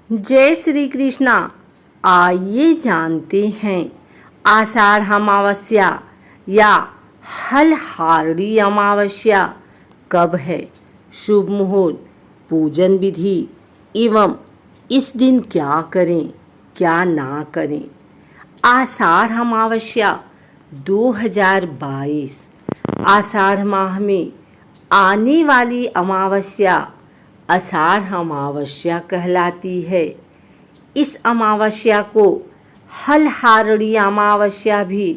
जय श्री कृष्णा। आइए जानते हैं आषाढ़ अमावस्या या हलहारड़ी अमावस्या कब है, शुभ मुहूर्त, पूजन विधि एवं इस दिन क्या करें क्या ना करें। आषाढ़ अमावस्या 2022 आषाढ़ माह में आने वाली अमावस्या आषाढ़ अमावस्या कहलाती है। इस अमावस्या को हलहारड़ी अमावस्या भी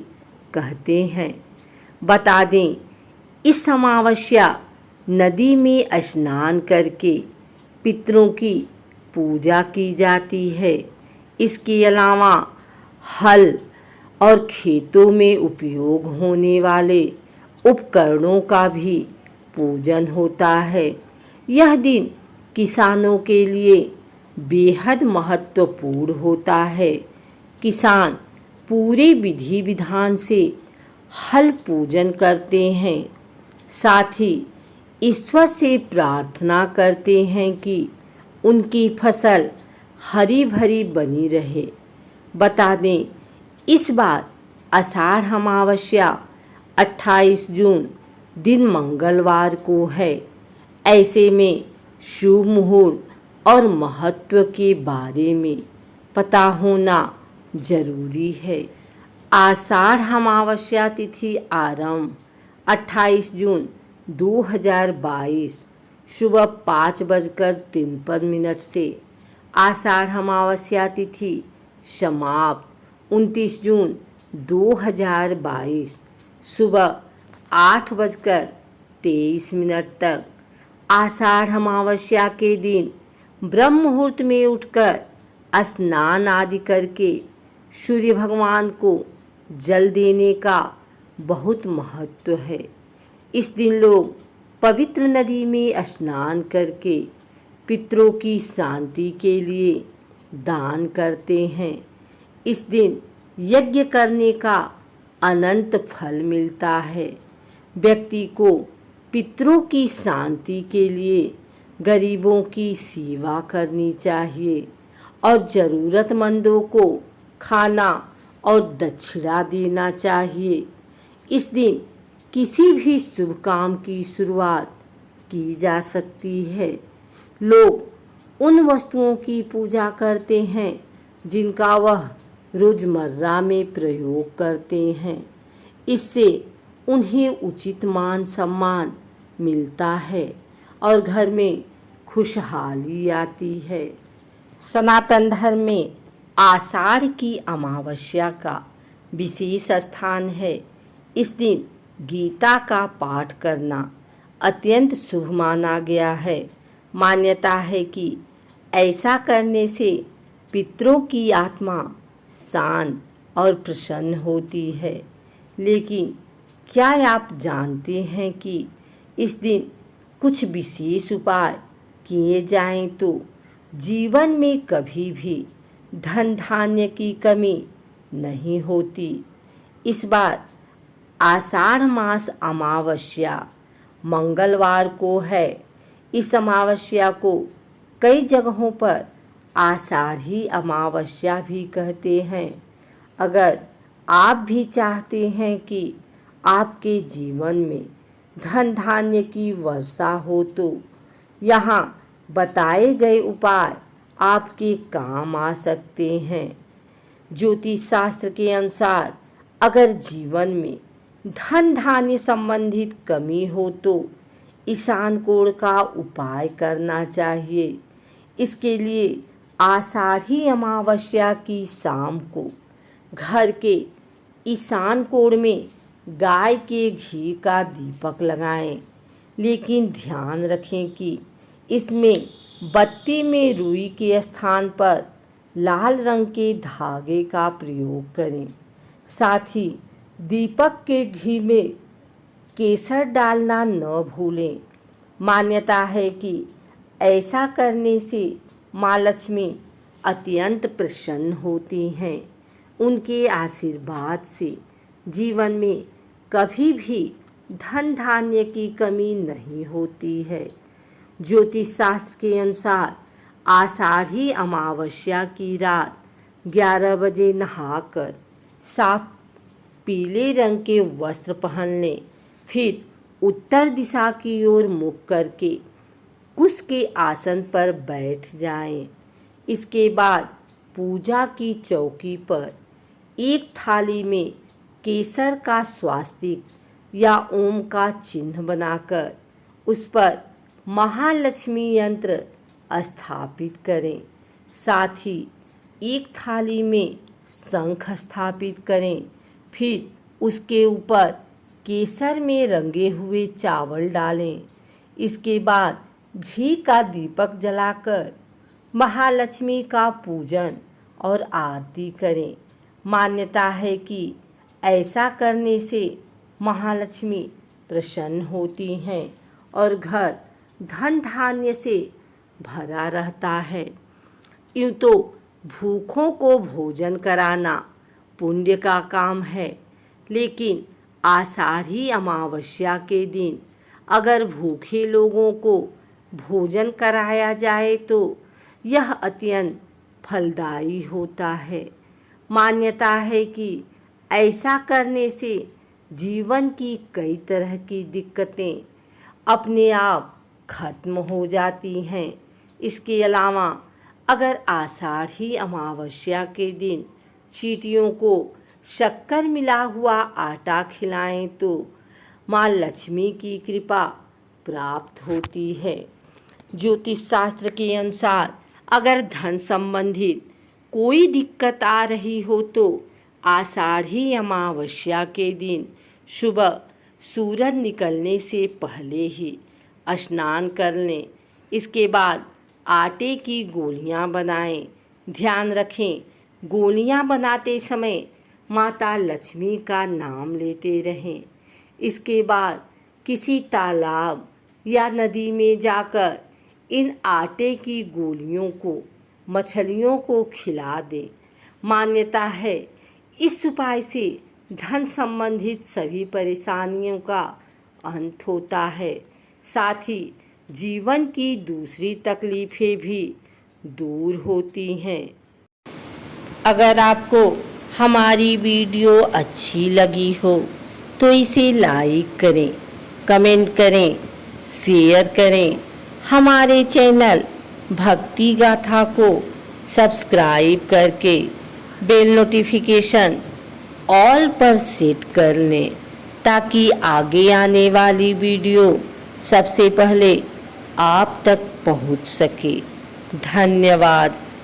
कहते हैं। बता दें, इस अमावस्या नदी में स्नान करके पितरों की पूजा की जाती है। इसके अलावा हल और खेतों में उपयोग होने वाले उपकरणों का भी पूजन होता है। यह दिन किसानों के लिए बेहद महत्वपूर्ण होता है। किसान पूरे विधि विधान से हल पूजन करते हैं, साथ ही ईश्वर से प्रार्थना करते हैं कि उनकी फसल हरी भरी बनी रहे। बता दें, इस बार आषाढ़ अमावस्या 28 जून दिन मंगलवार को है। ऐसे में शुभ मुहूर्त और महत्व के बारे में पता होना जरूरी है। आषाढ़ अमावस्या तिथि आरंभ 28 जून 2022 सुबह 5:53 से। आषाढ़ अमावस्या तिथि समाप्त 29 जून 2022 सुबह 8:23 तक। आषाढ़ अमावस्या के दिन ब्रह्म मुहूर्त में उठकर स्नान आदि करके सूर्य भगवान को जल देने का बहुत महत्व है। इस दिन लोग पवित्र नदी में स्नान करके पितरों की शांति के लिए दान करते हैं। इस दिन यज्ञ करने का अनंत फल मिलता है। व्यक्ति को पितरों की शांति के लिए गरीबों की सेवा करनी चाहिए और ज़रूरतमंदों को खाना और दक्षिणा देना चाहिए। इस दिन किसी भी शुभ काम की शुरुआत की जा सकती है। लोग उन वस्तुओं की पूजा करते हैं जिनका वह रोजमर्रा में प्रयोग करते हैं। इससे उन्हें उचित मान सम्मान मिलता है और घर में खुशहाली आती है। सनातन धर्म में आषाढ़ की अमावस्या का विशेष स्थान है। इस दिन गीता का पाठ करना अत्यंत शुभ माना गया है। मान्यता है कि ऐसा करने से पितरों की आत्मा शांत और प्रसन्न होती है। लेकिन क्या आप जानते हैं कि इस दिन कुछ विशेष उपाय किए जाएं तो जीवन में कभी भी धन धान्य की कमी नहीं होती। इस बार आषाढ़ मास अमावस्या मंगलवार को है। इस अमावस्या को कई जगहों पर आषाढ़ी अमावस्या भी कहते हैं। अगर आप भी चाहते हैं कि आपके जीवन में धन धान्य की वर्षा हो तो यहाँ बताए गए उपाय आपके काम आ सकते हैं। ज्योतिष शास्त्र के अनुसार अगर जीवन में धन धान्य संबंधित कमी हो तो ईशान कोण का उपाय करना चाहिए। इसके लिए आषाढ़ी अमावस्या की शाम को घर के ईशान कोण में गाय के घी का दीपक लगाएं। लेकिन ध्यान रखें कि इसमें बत्ती में रुई के स्थान पर लाल रंग के धागे का प्रयोग करें। साथ ही दीपक के घी में केसर डालना न भूलें। मान्यता है कि ऐसा करने से माँ लक्ष्मी अत्यंत प्रसन्न होती हैं। उनके आशीर्वाद से जीवन में कभी भी धन धान्य की कमी नहीं होती है। ज्योतिष शास्त्र के अनुसार आषाढ़ी अमावस्या की रात 11 बजे नहाकर साफ पीले रंग के वस्त्र पहन लें। फिर उत्तर दिशा की ओर मुख करके कुश के आसन पर बैठ जाएं। इसके बाद पूजा की चौकी पर एक थाली में केसर का स्वास्तिक या ओम का चिन्ह बनाकर उस पर महालक्ष्मी यंत्र स्थापित करें। साथ ही एक थाली में शंख स्थापित करें। फिर उसके ऊपर केसर में रंगे हुए चावल डालें। इसके बाद घी का दीपक जलाकर महालक्ष्मी का पूजन और आरती करें। मान्यता है कि ऐसा करने से महालक्ष्मी प्रसन्न होती हैं और घर धन धान्य से भरा रहता है। यूँ तो भूखों को भोजन कराना पुण्य का काम है, लेकिन आषाढ़ी अमावस्या के दिन अगर भूखे लोगों को भोजन कराया जाए तो यह अत्यंत फलदायी होता है। मान्यता है कि ऐसा करने से जीवन की कई तरह की दिक्कतें अपने आप खत्म हो जाती हैं। इसके अलावा अगर आषाढ़ी अमावस्या के दिन चींटियों को शक्कर मिला हुआ आटा खिलाएं तो माँ लक्ष्मी की कृपा प्राप्त होती है। ज्योतिष शास्त्र के अनुसार अगर धन संबंधित कोई दिक्कत आ रही हो तो आषाढ़ी अमावस्या के दिन सुबह सूरज निकलने से पहले ही स्नान कर लें। इसके बाद आटे की गोलियां बनाएं। ध्यान रखें, गोलियां बनाते समय माता लक्ष्मी का नाम लेते रहें। इसके बाद किसी तालाब या नदी में जाकर इन आटे की गोलियों को मछलियों को खिला दें। मान्यता है इस उपाय से धन संबंधित सभी परेशानियों का अंत होता है। साथ ही जीवन की दूसरी तकलीफें भी दूर होती हैं। अगर आपको हमारी वीडियो अच्छी लगी हो तो इसे लाइक करें, कमेंट करें, शेयर करें। हमारे चैनल भक्ति गाथा को सब्सक्राइब करके बेल नोटिफिकेशन ऑल पर सेट कर लें ताकि आगे आने वाली वीडियो सबसे पहले आप तक पहुंच सके। धन्यवाद।